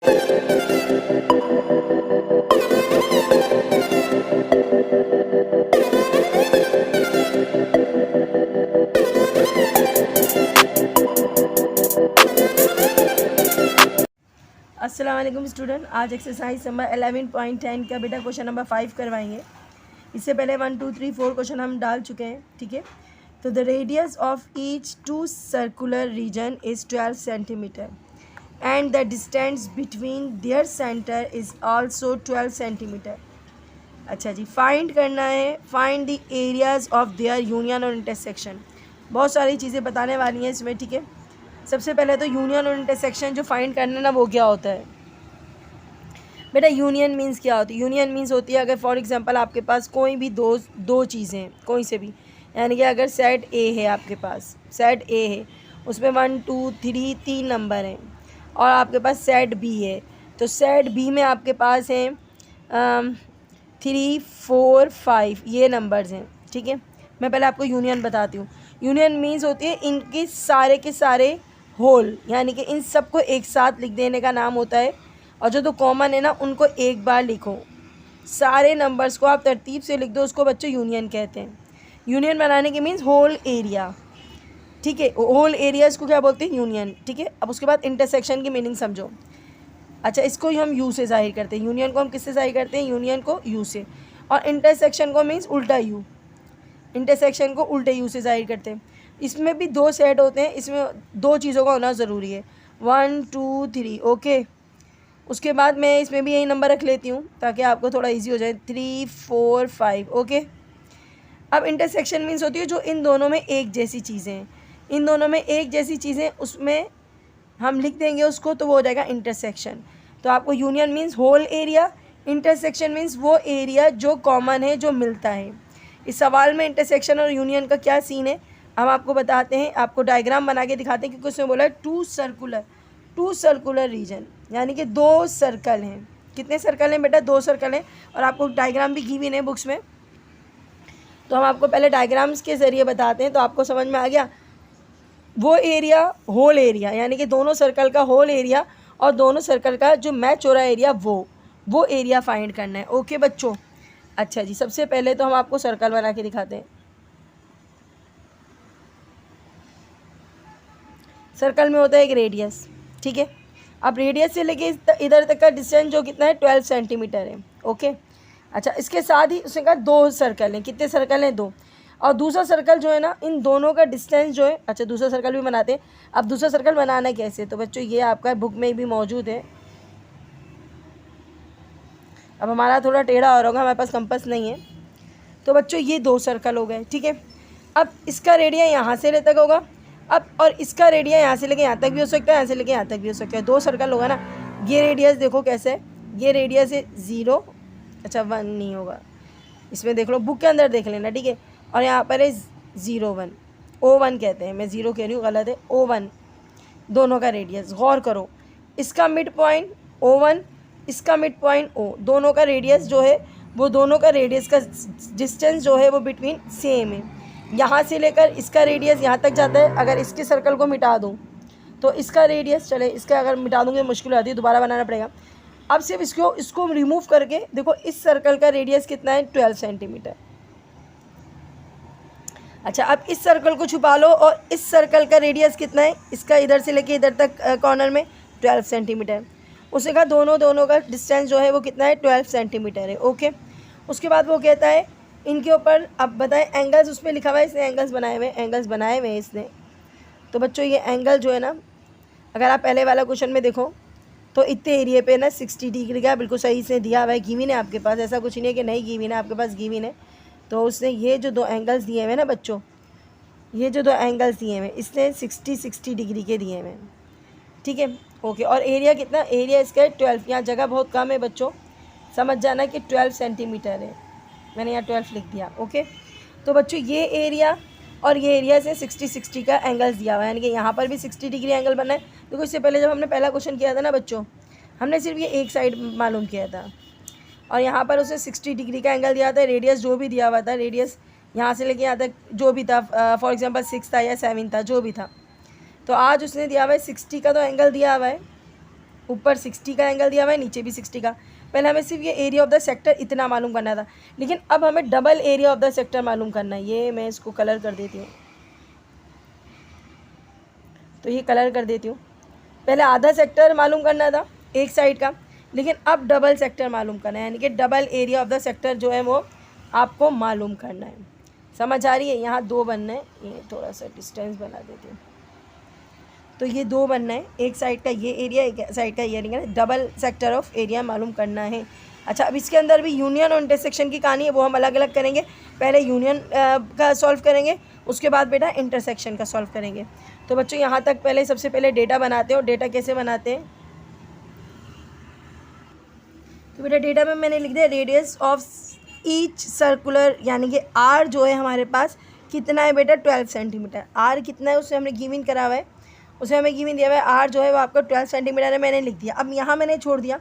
अस्सलाम वालेकुम स्टूडेंट, आज एक्सरसाइज नंबर 11.10 का बेटा क्वेश्चन नंबर 5 करवाएंगे। इससे पहले 1, 2, 3, 4 क्वेश्चन हम डाल चुके हैं, ठीक है। तो the radius of each 2 circular region is 12 centimetre and the distance between their centre is also 12 centimetre. अच्छा जी, फाइंड करना है, find the areas of their union और इंटरसेक्शन। बहुत सारी चीज़ें बताने वाली हैं इसमें, ठीक है। सबसे पहले तो यूनियन और इंटरसेक्शन जो फाइंड करना ना, वो क्या होता है बेटा? यूनियन मींस क्या होती है? यूनियन मींस होती है अगर फॉर एग्जांपल आपके पास कोई भी दो चीज़ें हैं, कोई से भी, यानी कि अगर सेट ए है, आपके पास सेट ए है, उसमें 1, 2, 3 3 नंबर हैं, और आपके पास सेट बी है, तो सेट बी में आपके पास हैं 3, 4, 5 ये नंबर्स हैं, ठीक है। मैं पहले आपको यूनियन बताती हूँ। यूनियन मीन्स होती है इनके सारे के सारे होल, यानी कि इन सबको एक साथ लिख देने का नाम होता है, और जो तो कॉमन है ना उनको एक बार लिखो। सारे नंबर्स को आप तरतीब से लिख दो, उसको बच्चों यूनियन कहते हैं। यूनियन बनाने के मीन्स होल एरिया, ठीक है। होल एरियाज को क्या बोलते हैं? यूनियन, ठीक है। अब उसके बाद इंटरसेक्शन की मीनिंग समझो। अच्छा, इसको हम यू से ज़ाहिर करते हैं। यूनियन को हम किससे ज़ाहिर करते हैं? यूनियन को यू से। और इंटरसेक्शन को मीन्स उल्टा यू, इंटरसेक्शन को उल्टे यू से ज़ाहिर करते हैं। इसमें भी 2 सेट होते हैं, इसमें 2 चीज़ों का होना ज़रूरी है, 1, 2, 3, ओके। उसके बाद मैं इसमें भी यही नंबर रख लेती हूँ ताकि आपको थोड़ा इजी हो जाए, 3, 4, 5, ओके। अब इंटरसेक्शन मीन्स होती है जो इन दोनों में एक जैसी चीज़ें हैं, इन दोनों में एक जैसी चीज़ें, उसमें हम लिख देंगे उसको, तो वो हो जाएगा इंटरसेक्शन। तो आपको union means whole area, intersection means वो एरिया जो कॉमन है, जो मिलता है। इस सवाल में इंटरसेक्शन और यूनियन का क्या सीन है हम आपको बताते हैं, आपको डायग्राम बना के दिखाते हैं, क्योंकि उसमें बोला है 2 सर्कुलर रीजन, यानी कि 2 सर्कल हैं। कितने सर्कल हैं बेटा? 2 सर्कल हैं, और आपको डायग्राम भी गिवन है बुक्स में। तो हम आपको पहले डायग्राम्स के ज़रिए बताते हैं, तो आपको समझ में आ गया। वो एरिया, होल एरिया, यानी कि दोनों सर्कल का होल एरिया और दोनों सर्कल का जो मैच हो रहा है एरिया, वो एरिया फाइंड करना है, ओके बच्चों। अच्छा जी, सबसे पहले तो हम आपको सर्कल बना के दिखाते हैं। सर्कल में होता है एक रेडियस, ठीक है। अब रेडियस से लेके इधर तक का डिस्टेंस जो कितना है, 12 सेंटीमीटर है, ओके। अच्छा, इसके साथ ही उसने कहा 2 सर्कल हैं। कितने सर्कल हैं? 2। और दूसरा सर्कल जो है ना, इन दोनों का डिस्टेंस जो है, अच्छा दूसरा सर्कल भी बनाते हैं। अब दूसरा सर्कल बनाना कैसे? तो बच्चों ये आपका बुक में भी मौजूद है। अब हमारा थोड़ा टेढ़ा हो रहा होगा, हमारे पास कंपास नहीं है। तो बच्चों ये 2 सर्कल हो गए, ठीक है। अब इसका रेडिया यहाँ से ले तक होगा, अब और इसका रेडिया यहाँ से लेके यहाँ तक भी हो सकता है, यहाँ से लेके यहाँ तक भी हो सकता है। 2 सर्कल होगा ना। ये रेडियस देखो कैसे है, ये रेडियस है 0, अच्छा 1 नहीं होगा, इसमें देख लो, बुक के अंदर देख लेना, ठीक है। और यहाँ पर है 0, 1, O1 कहते हैं, मैं 0 कह रही हूँ, गलत है, O1 दोनों का रेडियस। गौर करो, इसका मिड पॉइंट O1, इसका मिड पॉइंट O, दोनों का रेडियस जो है, वो दोनों का रेडियस का डिस्टेंस जो है वो बिटवीन सेम है। यहाँ से लेकर इसका रेडियस यहाँ तक जाता है। अगर इसके सर्कल को मिटा दूँ तो इसका रेडियस, चले इसका अगर मिटा दूँगी मुश्किल आती है, दोबारा बनाना पड़ेगा। अब सिर्फ इसको रिमूव करके देखो, इस सर्कल का रेडियस कितना है? 12 सेंटीमीटर। अच्छा, अब इस सर्कल को छुपा लो, और इस सर्कल का रेडियस कितना है? इसका इधर से लेके इधर तक कॉर्नर में 12 सेंटीमीटर। उसने कहा दोनों का डिस्टेंस जो है वो कितना है? 12 सेंटीमीटर है, ओके। उसके बाद वो कहता है इनके ऊपर, अब बताएं एंगल्स, उस पर लिखा हुआ है, इसने एंगल्स बनाए हुए हैं इसने। तो बच्चों ये एंगल जो है ना, अगर आप पहले वाला क्वेश्चन में देखो तो इतने एरिया पे ना 60 डिग्री का बिल्कुल सही से दिया हुआ है। गिवन है आपके पास, ऐसा कुछ नहीं है कि नहीं गिवन है, आपके पास गिवन है। तो उसने ये जो 2 एंगल्स दिए हुए हैं ना बच्चों, ये जो 2 एंगल्स दिए हुए हैं, इसने 60 डिग्री के दिए हुए हैं, ठीक है, ओके। और एरिया कितना? एरिया इसका है 12। यहाँ जगह बहुत कम है बच्चों, समझ जाना कि 12 सेंटीमीटर है, मैंने यहाँ 12 लिख दिया, ओके। तो बच्चों ये एरिया और ये एरिया से 60 का एंगल्स दिया हुआ है, यानी कि यहाँ पर भी 60 डिग्री एंगल बनना है। देखो इससे पहले जब हमने पहला क्वेश्चन किया था ना बच्चों, हमने सिर्फ ये एक साइड मालूम किया था, और यहाँ पर उसे 60 डिग्री का एंगल दिया था। रेडियस जो भी दिया हुआ था, रेडियस यहाँ से लेके यहाँ तक जो भी था, फॉर एग्जांपल 6 था या 7 था, जो भी था, तो आज उसने दिया हुआ है 60 का तो एंगल दिया हुआ है, ऊपर 60 का एंगल दिया हुआ है, नीचे भी 60 का। पहले हमें सिर्फ ये एरिया ऑफ द सेक्टर इतना मालूम करना था, लेकिन अब हमें double area of the sector मालूम करना है। ये मैं इसको कलर कर देती हूँ, तो ये कलर कर देती हूँ। पहले आधा सेक्टर मालूम करना था एक साइड का, लेकिन अब डबल सेक्टर मालूम करना है, यानी कि double area of the sector जो है वो आपको मालूम करना है। समझ आ रही है? यहाँ 2 बनना है, ये थोड़ा सा डिस्टेंस बना देती हूँ। तो ये 2 बनना है, एक साइड का ये एरिया, एक साइड का ये area, double sector of area मालूम करना है। अच्छा, अब इसके अंदर भी यूनियन और इंटरसेक्शन की कहानी है, वो हम अलग अलग करेंगे। पहले यूनियन का सॉल्व करेंगे, उसके बाद बेटा इंटरसेक्शन का सॉल्व करेंगे। तो बच्चों यहाँ तक पहले सबसे पहले डेटा बनाते हो। डेटा कैसे बनाते हैं? तो बेटा डेटा में मैंने लिख दिया रेडियस ऑफ ईच सर्कुलर, यानी कि आर जो है हमारे पास कितना है बेटा 12 सेंटीमीटर। आर कितना है उसे हमने गिवन करा हुआ है, उसे हमें गिवन दिया हुआ है। आर जो है वो आपका 12 सेंटीमीटर है, मैंने लिख दिया। अब यहाँ मैंने छोड़ दिया,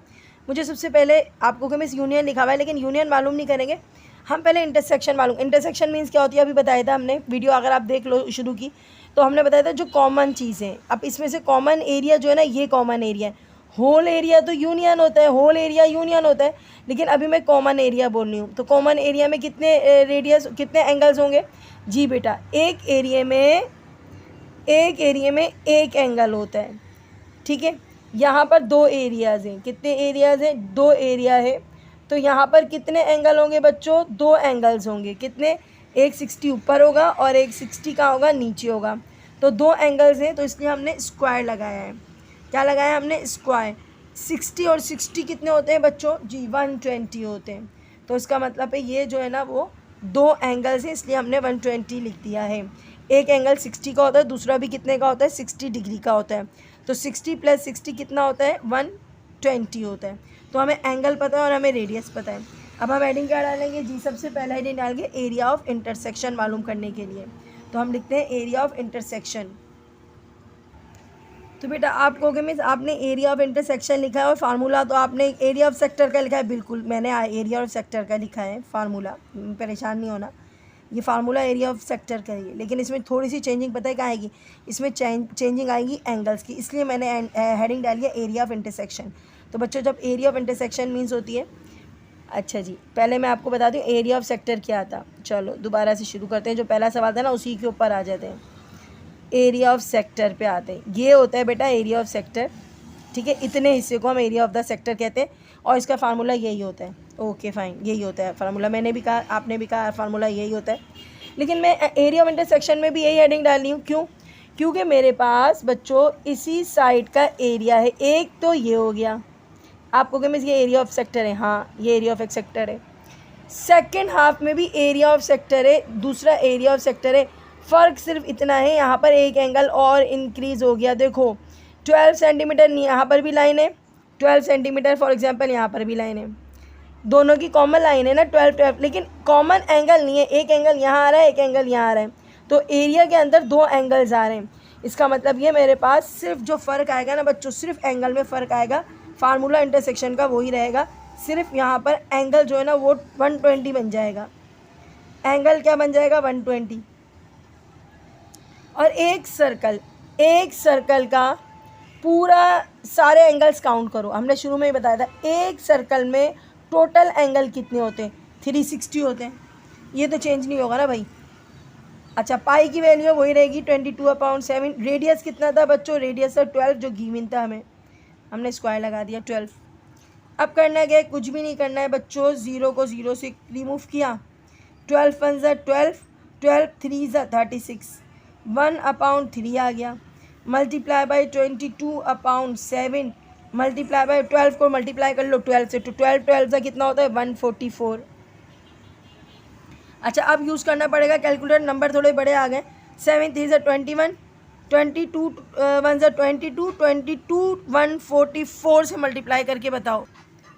मुझे सबसे पहले आपको मिस यूनियन लिखा हुआ है, लेकिन यूनियन मालूम नहीं करेंगे हम, पहले इंटरसेक्शन मालूम। इंटरसेक्शन मीन्स क्या होती है अभी बताया था हमने, वीडियो अगर आप देख लो शुरू की तो हमने बताया था जो कॉमन चीज़ें। अब इसमें से कॉमन एरिया जो है ना, ये कॉमन एरिया है। होल एरिया तो यूनियन होता है, होल एरिया यूनियन होता है, लेकिन अभी मैं कॉमन एरिया बोल रही हूँ। तो कॉमन एरिया में कितने रेडियस, कितने एंगल्स होंगे? जी बेटा, एक एरिया में एक एंगल होता है, ठीक है। यहाँ पर 2 एरियाज़ हैं, कितने एरियाज़ हैं? 2 एरिया है। तो यहाँ पर कितने एंगल होंगे बच्चों? 2 एंगल्स होंगे। कितने? एक 60 ऊपर होगा और एक 60 का होगा नीचे होगा। तो 2 एंगल्स हैं, तो इसलिए हमने स्क्वायर लगाया है। क्या लगाया हमने? स्क्वायर। 60 और 60 कितने होते हैं बच्चों? जी 120 होते हैं। तो इसका मतलब है ये जो है ना वो 2 एंगल्स हैं, इसलिए हमने 120 लिख दिया है। एक एंगल 60 का होता है, दूसरा भी कितने का होता है? 60 डिग्री का होता है। तो 60 + 60 कितना होता है? 120 होता है। तो हमें एंगल पता है और हमें रेडियस पता है। अब हम हेडिंग क्या डालेंगे? जी सबसे पहला हेडिंग डालेंगे एरिया ऑफ इंटरसेक्शन मालूम करने के लिए। तो हम लिखते हैं एरिया ऑफ इंटरसेक्शन। तो बेटा आप कहोगे मिस आपने एरिया ऑफ इंटरसेक्शन लिखा है और फार्मूला तो आपने एरिया ऑफ सेक्टर का लिखा है। बिल्कुल, मैंने एरिया ऑफ सेक्टर का लिखा है फार्मूला, परेशान नहीं होना। ये फार्मूला एरिया ऑफ सेक्टर का है, लेकिन इसमें थोड़ी सी चेंजिंग पता है क्या आएगी? इसमें चेंजिंग आएगी एंगल्स की, इसलिए मैंने हेडिंग डाली है एरिया ऑफ इंटरसेक्शन। तो बच्चों जब एरिया ऑफ इंटरसेक्शन मीन्स होती है, अच्छा जी पहले मैं आपको बता दूँ एरिया ऑफ सेक्टर क्या था। चलो दोबारा से शुरू करते हैं, जो पहला सवाल था ना उसी के ऊपर आ जाते हैं। एरिया ऑफ सेक्टर पे आते हैं। ये होता है बेटा एरिया ऑफ सेक्टर, ठीक है। इतने हिस्से को हम एरिया ऑफ द सेक्टर कहते हैं और इसका फार्मूला यही होता है। ओके फाइन, यही होता है फार्मूला। मैंने भी कहा, आपने भी कहा, फार्मूला यही होता है। लेकिन मैं एरिया ऑफ इंटरसेक्शन में भी यही हेडिंग डाली हूँ। क्यों? क्योंकि मेरे पास बच्चों इसी साइड का एरिया है। एक तो ये हो गया, आपको क्या मिस ये एरिया ऑफ सेक्टर है? हाँ ये एरिया ऑफ एक सेक्टर है। सेकेंड हाफ में भी एरिया ऑफ सेक्टर है, दूसरा एरिया ऑफ सेक्टर है। फ़र्क सिर्फ इतना है, यहाँ पर एक एंगल और इंक्रीज़ हो गया। देखो 12 सेंटीमीटर यहाँ पर भी लाइन है, 12 सेंटीमीटर फॉर एग्जांपल यहाँ पर भी लाइन है। दोनों की कॉमन लाइन है ना 12 12, लेकिन कॉमन एंगल नहीं है। एक एंगल यहाँ आ रहा है, एक एंगल यहाँ आ रहा है। तो एरिया के अंदर 2 एंगल्स आ रहे हैं। इसका मतलब ये मेरे पास सिर्फ जो फ़र्क आएगा ना बच्चों, सिर्फ एंगल में फ़र्क आएगा। फार्मूला इंटरसेक्शन का वही रहेगा, सिर्फ यहाँ पर एंगल जो है ना वो 120 बन जाएगा। एंगल क्या बन जाएगा? 120। और एक सर्कल का पूरा सारे एंगल्स काउंट करो। हमने शुरू में ही बताया था एक सर्कल में टोटल एंगल कितने होते हैं? 360 होते हैं। ये तो चेंज नहीं होगा ना भाई। अच्छा पाई की वैल्यू वही रहेगी 22/7। रेडियस कितना था बच्चों? रेडियस था 12 जो गिवन था हमें, हमने स्क्वायर लगा दिया 12। अब करना क्या है? कुछ भी नहीं करना है बच्चों, 0 को 0 से रिमूव किया। 12 1 ज़ा 12, 12 3 ज़ा 36, 1/3 आ गया। मल्टीप्लाई बाई 22/7, मल्टीप्लाई बाई 12 को मल्टीप्लाई कर लो 12 से, तो 12 12 सा कितना होता है? 144। अच्छा अब यूज़ करना पड़ेगा कैलकुलेटर, नंबर थोड़े बड़े आ गए। 7 3 ज़ा 21, 22 1 ज़ा 22, 22 144 से मल्टीप्लाई करके बताओ।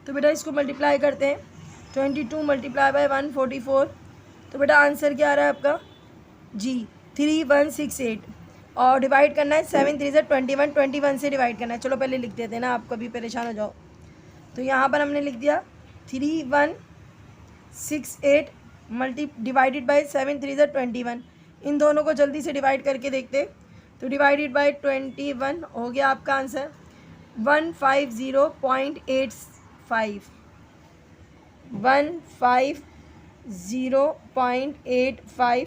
तो बेटा इसको मल्टीप्लाई करते हैं, 22 मल्टीप्लाई बाई 144। तो बेटा आंसर क्या आ रहा है आपका? जी 3168। और डिवाइड करना है 7 3 ज़ा 21, 21 से डिवाइड करना है। चलो पहले लिख देते हैं ना, आप कभी परेशान हो जाओ। तो यहाँ पर हमने लिख दिया 3168 डिवाइडेड बाई 7 3 ज़ा 21। इन दोनों को जल्दी से डिवाइड करके देखते। तो डिवाइडेड बाई 21 हो गया आपका आंसर। 150.85 150.85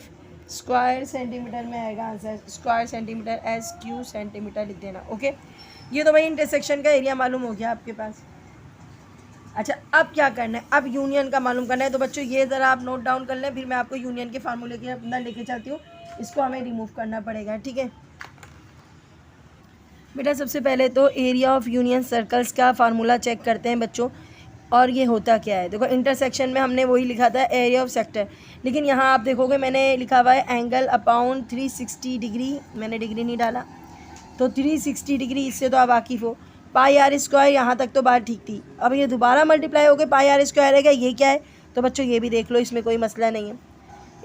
स्क्वायर सेंटीमीटर में आएगा answer. Square centimetre S Q centimetre लिख देना। ओके, ये तो भाई इंटरसेक्शन का एरिया मालूम हो गया आपके पास। अच्छा, अब क्या करना है, अब यूनियन का मालूम करना है। तो बच्चों ये ज़रा आप नोट डाउन कर लें, फिर मैं आपको यूनियन के फार्मूले के अंदर लेके चलती हूँ। इसको हमें रिमूव करना पड़ेगा, ठीक है बेटा। सबसे पहले तो एरिया ऑफ यूनियन सर्कल्स का फार्मूला चेक करते हैं बच्चों। और ये होता क्या है, देखो इंटरसेक्शन में हमने वही लिखा था एरिया ऑफ सेक्टर, लेकिन यहाँ आप देखोगे मैंने लिखा हुआ है एंगल अपॉन 360 डिग्री। मैंने डिग्री नहीं डाला, तो 360 डिग्री, इससे तो आप वाकिफ़ हो। पाई आर स्क्वायर, यहाँ तक तो बात ठीक थी। अब ये दोबारा मल्टीप्लाई हो गए पाई आर स्क्वायर रहेगा, ये क्या है, तो बच्चों ये भी देख लो, इसमें कोई मसला नहीं है।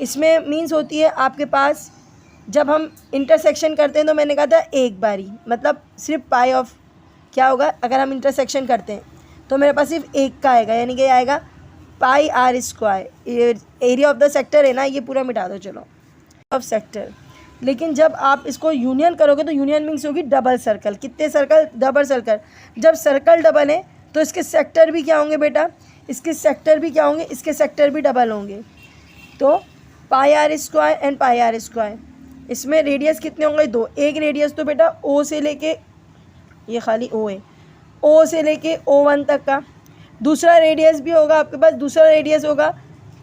इसमें मीन्स होती है आपके पास, जब हम इंटरसेक्शन करते हैं तो मैंने कहा था एक बारी, मतलब सिर्फ पाई ऑफ क्या होगा, अगर हम इंटरसेक्शन करते हैं तो मेरे पास सिर्फ एक का आएगा, यानी कि आएगा pi are square. Area of the sector है ना, ये पूरा मिटा दो चलो, ऑफ सेक्टर। लेकिन जब आप इसको यूनियन करोगे तो यूनियन मीन्स होगी डबल सर्कल। कितने सर्कल, डबल सर्कल। जब सर्कल डबल है तो इसके सेक्टर भी क्या होंगे बेटा, इसके सेक्टर भी क्या होंगे, इसके सेक्टर भी डबल होंगे। तो pi are square and pi are square. इसमें रेडियस कितने होंगे, दो। एक रेडियस तो बेटा ओ से लेके, ये खाली ओ है, ओ से लेके O1 तक का। दूसरा रेडियस भी होगा आपके पास, दूसरा रेडियस होगा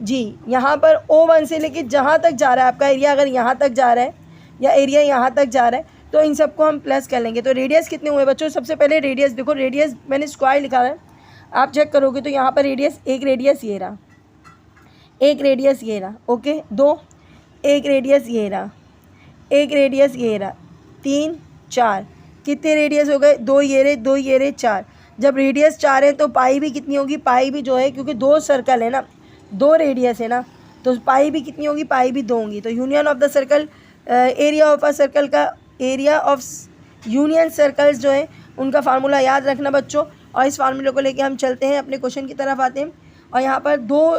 जी यहाँ पर O1 से लेके जहाँ तक जा रहा है आपका एरिया, अगर यहाँ तक जा रहा है या एरिया यहाँ तक जा रहा है तो इन सबको हम प्लस कर लेंगे। तो रेडियस कितने हुए बच्चों, सबसे पहले रेडियस देखो, रेडियस मैंने स्क्वायर लिखा है, आप चेक करोगे तो यहाँ पर रेडियस, एक रेडियस ये रहा, एक रेडियस ये रहा, ओके, दो, एक रेडियस ये रहा, एक रेडियस ये रहा, 3 4, कितने रेडियस हो गए, दो ये रहे, दो ये रहे, 4। जब रेडियस 4 है तो पाई भी कितनी होगी, पाई भी जो है, क्योंकि दो सर्कल है ना, दो रेडियस है ना, तो पाई भी कितनी होगी, पाई भी 2 होंगी। तो union of the circle, area of a circle का, एरिया ऑफ यूनियन सर्कल्स जो है उनका फार्मूला याद रखना बच्चों। और इस फार्मूले को लेके हम चलते हैं, अपने क्वेश्चन की तरफ आते हैं। और यहाँ पर दो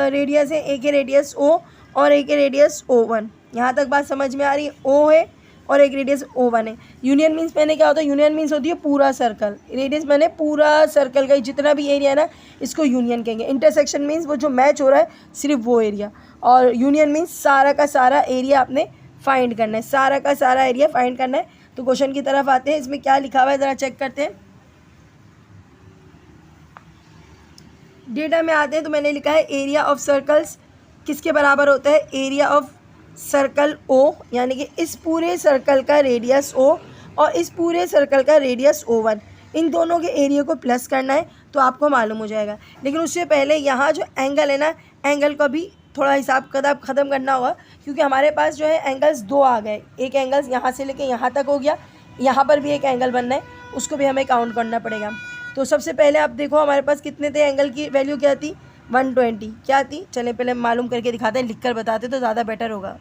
रेडियस है, एक है रेडियस O और एक है रेडियस O1। यहाँ तक बात समझ में आ रही है, O है और एक रेडियस O1 है। यूनियन मीन्स मैंने क्या होता है, यूनियन मीन्स होती है पूरा सर्कल। रेडियस मैंने पूरा सर्कल का जितना भी एरिया है ना, इसको यूनियन कहेंगे। इंटरसेक्शन मीन्स वो जो मैच हो रहा है सिर्फ वो एरिया, और यूनियन मीन्स सारा का सारा एरिया आपने फाइंड करना है, सारा का सारा एरिया फाइंड करना है। तो क्वेश्चन की तरफ आते हैं, इसमें क्या लिखा हुआ है ज़रा चेक करते हैं। डेटा में आते हैं तो मैंने लिखा है एरिया ऑफ सर्कल्स किसके बराबर होता है, एरिया ऑफ सर्कल O, यानी कि इस पूरे सर्कल का रेडियस O और इस पूरे सर्कल का रेडियस O1, इन दोनों के एरिया को प्लस करना है तो आपको मालूम हो जाएगा। लेकिन उससे पहले यहाँ जो एंगल है ना, एंगल को भी थोड़ा हिसाब किताब ख़त्म करना होगा, क्योंकि हमारे पास जो है एंगल्स दो आ गए। एक एंगल्स यहाँ से लेके यहाँ तक हो गया, यहाँ पर भी एक एंगल बनना है, उसको भी हमें काउंट करना पड़ेगा। तो सबसे पहले आप देखो हमारे पास कितने थे, एंगल की वैल्यू क्या थी, 120 क्या थी, चले पहले मालूम करके दिखाते हैं, लिख कर बताते तो ज़्यादा बेटर होगा।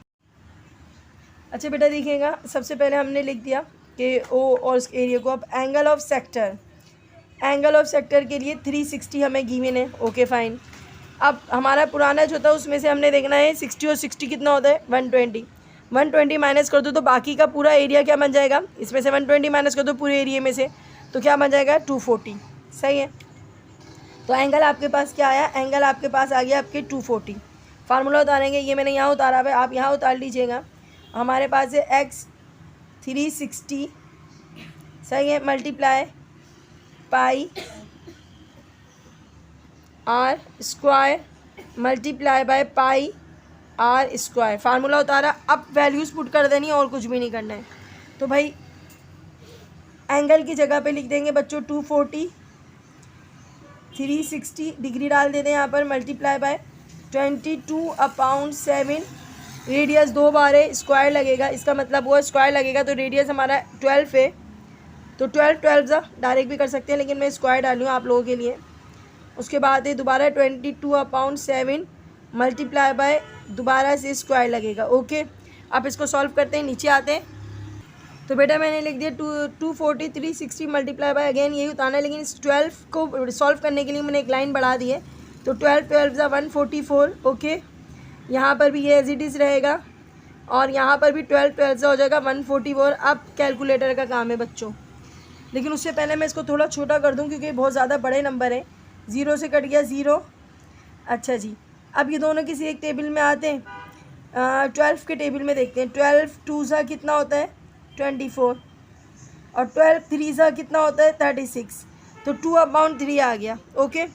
अच्छा बेटा देखिएगा, सबसे पहले हमने लिख दिया कि O और उस एरिया को। अब angle of sector, angle of sector के लिए 360 हमें गिवन है, ओके फाइन। अब हमारा पुराना जो था उसमें से हमने देखना है 60 और 60 कितना होता है, 120। 120 माइनस कर दो तो बाकी का पूरा एरिया क्या बन जाएगा, इसमें से 120 माइनस कर दो पूरे एरिया में से, तो क्या बन जाएगा 240, सही है। तो एंगल आपके पास क्या आया, एंगल आपके पास आ गया आपके 240। फार्मूला उतारेंगे, ये मैंने यहाँ उतारा हुआ है, आप यहाँ उतार लीजिएगा। हमारे पास है x 360, सही है, multiply pi are square multiply by pi are square. Formula उतारा, अब वैल्यूज़ पुट कर देनी है और कुछ भी नहीं करना है। तो भाई एंगल की जगह पे लिख देंगे बच्चों 240, 360 डिग्री डाल देते हैं यहाँ पर, मल्टीप्लाई बाय 22/7। रेडियस 2 बार है, स्क्वायर लगेगा, इसका मतलब वो स्क्वायर लगेगा, तो रेडियस हमारा 12 है, तो 12 डायरेक्ट भी कर सकते हैं, लेकिन मैं स्क्वायर डालूँ आप लोगों के लिए। उसके बाद है दोबारा 22/7 मल्टीप्लाई बाय दोबारा से स्क्वायर लगेगा, ओके। आप इसको सॉल्व करते हैं, नीचे आते हैं। तो बेटा मैंने लिख दिया 240 360 मल्टीप्लाई बाय, अगेन यही उतारना है, लेकिन इस 12 को सॉल्व करने के लिए मैंने एक लाइन बढ़ा दी है, तो 12 144, ओके। यहाँ पर भी ये एज इट इज़ रहेगा और यहाँ पर भी 12 हो जाएगा 144। अब कैलकुलेटर का काम है बच्चों, लेकिन उससे पहले मैं इसको थोड़ा छोटा कर दूँ क्योंकि बहुत ज़्यादा बड़े नंबर हैं। 0 से कट गया 0। अच्छा जी, अब ये दोनों किसी एक टेबल में आते हैं। 12 के टेबल में देखते हैं। 12 2 सा कितना होता है 24, और 12 3 सा कितना होता है 36। तो 2/3 आ गया। ओके,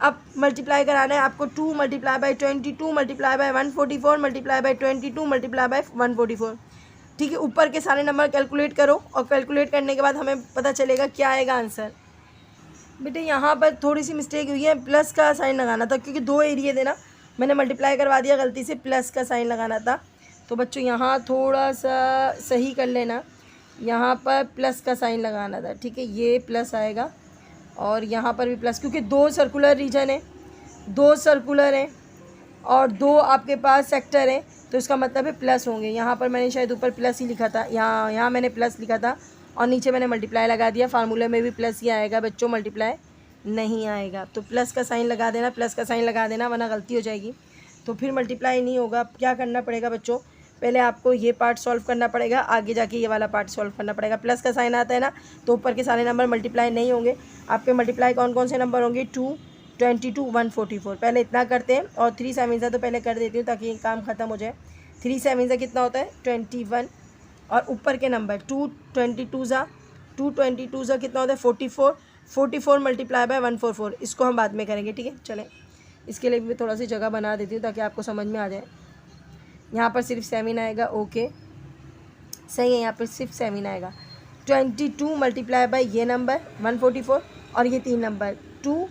अब मल्टीप्लाई कराना है आपको। 2 multiply by 22 multiply by 144 multiply by 22 multiply by 144। ठीक है, ऊपर के सारे नंबर कैलकुलेट करो और कैलकुलेट करने के बाद हमें पता चलेगा क्या आएगा आंसर। बेटे यहाँ पर थोड़ी सी मिस्टेक हुई है, प्लस का साइन लगाना था क्योंकि 2 एरिए थे ना, मैंने मल्टीप्लाई करवा दिया गलती से, प्लस का साइन लगाना था। तो बच्चों यहाँ थोड़ा सा सही कर लेना, यहाँ पर प्लस का साइन लगाना था। ठीक है, ये प्लस आएगा और यहाँ पर भी प्लस, क्योंकि 2 सर्कुलर रीजन है, 2 सर्कुलर हैं और 2 आपके पास सेक्टर हैं, तो इसका मतलब है प्लस होंगे। यहाँ पर मैंने शायद ऊपर प्लस ही लिखा था, यहाँ मैंने प्लस लिखा था और नीचे मैंने मल्टीप्लाई लगा दिया। फार्मूले में भी प्लस ही आएगा बच्चों, मल्टीप्लाई नहीं आएगा। तो प्लस का साइन लगा देना, प्लस का साइन लगा देना, वरना गलती हो जाएगी, तो फिर मल्टीप्लाई नहीं होगा। क्या करना पड़ेगा बच्चों, पहले आपको ये पार्ट सॉल्व करना पड़ेगा, आगे जाके ये वाला पार्ट सॉल्व करना पड़ेगा। प्लस का साइन आता है ना, तो ऊपर के सारे नंबर मल्टीप्लाई नहीं होंगे। आपके मल्टीप्लाई कौन कौन से नंबर होंगे, 2 22 144। पहले इतना करते हैं और 3 7 से तो पहले कर देती हूँ ताकि काम ख़त्म हो जाए। 3 7 से कितना होता है 21, और ऊपर के नंबर 2 22 से कितना होता है 44। 44 मल्टीप्लाई बाय 144, इसको हम बाद में करेंगे। ठीक है, चलें, इसके लिए भी थोड़ा सी जगह बना देती हूँ ताकि आपको समझ में आ जाए। यहाँ पर सिर्फ 7 आएगा। ओके, सही है, यहाँ पर सिर्फ 7 आएगा। 22 मल्टीप्लाई बाय ये नंबर 144 और ये 3 नंबर 2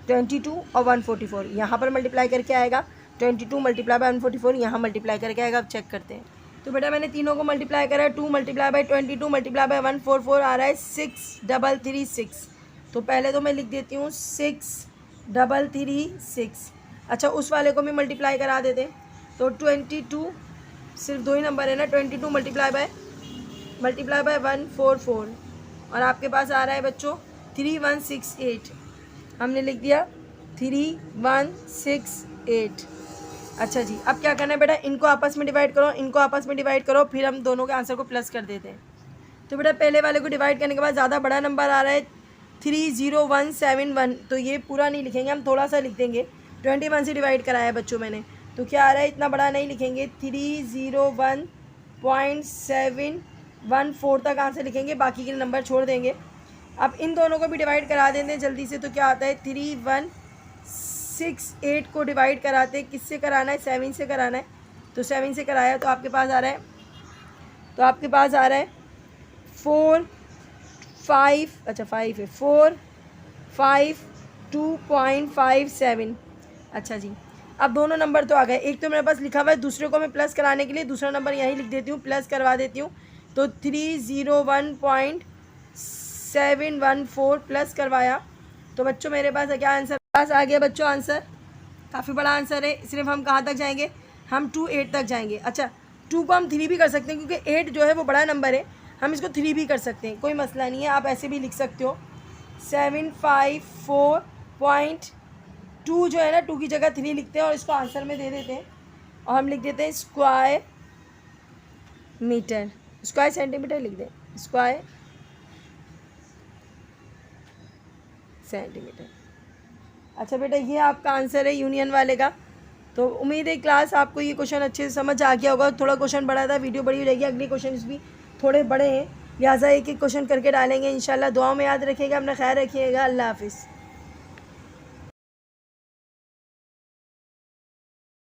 22 और 144, यहाँ पर मल्टीप्लाई करके आएगा। 22 मल्टीप्लाई बाय 144 यहाँ मल्टीप्लाई करके आएगा। अब चेक करते हैं। तो बेटा मैंने तीनों को मल्टीप्लाई करा है। 2 मल्टीप्लाई बाय 22 मल्टीप्लाई बाय 144 आ रहा है 633। तो पहले तो मैं लिख देती हूँ 633। अच्छा, उस वाले को भी मल्टीप्लाई करा देते हैं। तो 22, सिर्फ 2 ही नंबर है ना, 22 मल्टीप्लाई बाय 144 और आपके पास आ रहा है बच्चों 3168। हमने लिख दिया 3168। अच्छा जी, अब क्या करना है बेटा, इनको आपस में डिवाइड करो, इनको आपस में डिवाइड करो, फिर हम दोनों के आंसर को प्लस कर देते हैं। तो बेटा पहले वाले को डिवाइड करने के बाद ज़्यादा बड़ा नंबर आ रहा है 30171, तो ये पूरा नहीं लिखेंगे, हम थोड़ा सा लिख देंगे। 21 से डिवाइड कराया है बच्चों मैंने, तो क्या आ रहा है, इतना बड़ा नहीं लिखेंगे। 301.714 तक आंसर लिखेंगे, बाकी के नंबर छोड़ देंगे। अब इन दोनों को भी डिवाइड करा देते हैं जल्दी से। तो क्या आता है 3168 को डिवाइड कराते, किससे कराना है 7 से कराना है, तो 7 से कराया तो आपके पास आ रहा है 4 5, अच्छा 5 है, 452.57। अच्छा जी, अब दोनों नंबर तो आ गए। एक तो मेरे पास लिखा हुआ है, दूसरे को मैं प्लस कराने के लिए दूसरा नंबर यहीं लिख देती हूँ, प्लस करवा देती हूँ। तो 301.714 प्लस करवाया, तो बच्चों मेरे पास क्या आंसर पास आ गया बच्चों, आंसर काफ़ी बड़ा आंसर है। सिर्फ हम कहाँ तक जाएंगे, हम 28 तक जाएंगे। अच्छा, 2 को हम 3 भी कर सकते हैं क्योंकि 8 जो है वो बड़ा नंबर है, हम इसको 3 भी कर सकते हैं, कोई मसला नहीं है, आप ऐसे भी लिख सकते हो। 754.2 जो है ना, 2 की जगह 3 लिखते हैं और इसको आंसर में दे देते हैं और हम लिख देते हैं स्क्वायर मीटर, स्क्वायर सेंटीमीटर लिख दें, स्क्वायर सेंटीमीटर। अच्छा बेटा, ये आपका आंसर है यूनियन वाले का। तो उम्मीद है क्लास आपको ये क्वेश्चन अच्छे से समझ आ गया होगा। थोड़ा क्वेश्चन बड़ा था, वीडियो बड़ी हो जाएगी, अगले क्वेश्चन भी थोड़े बड़े हैं, लिहाजा एक एक क्वेश्चन करके डालेंगे इंशाल्लाह। दुआओं में याद रखिएगा, अपना ख्याल रखिएगा, अल्लाह हाफिज़।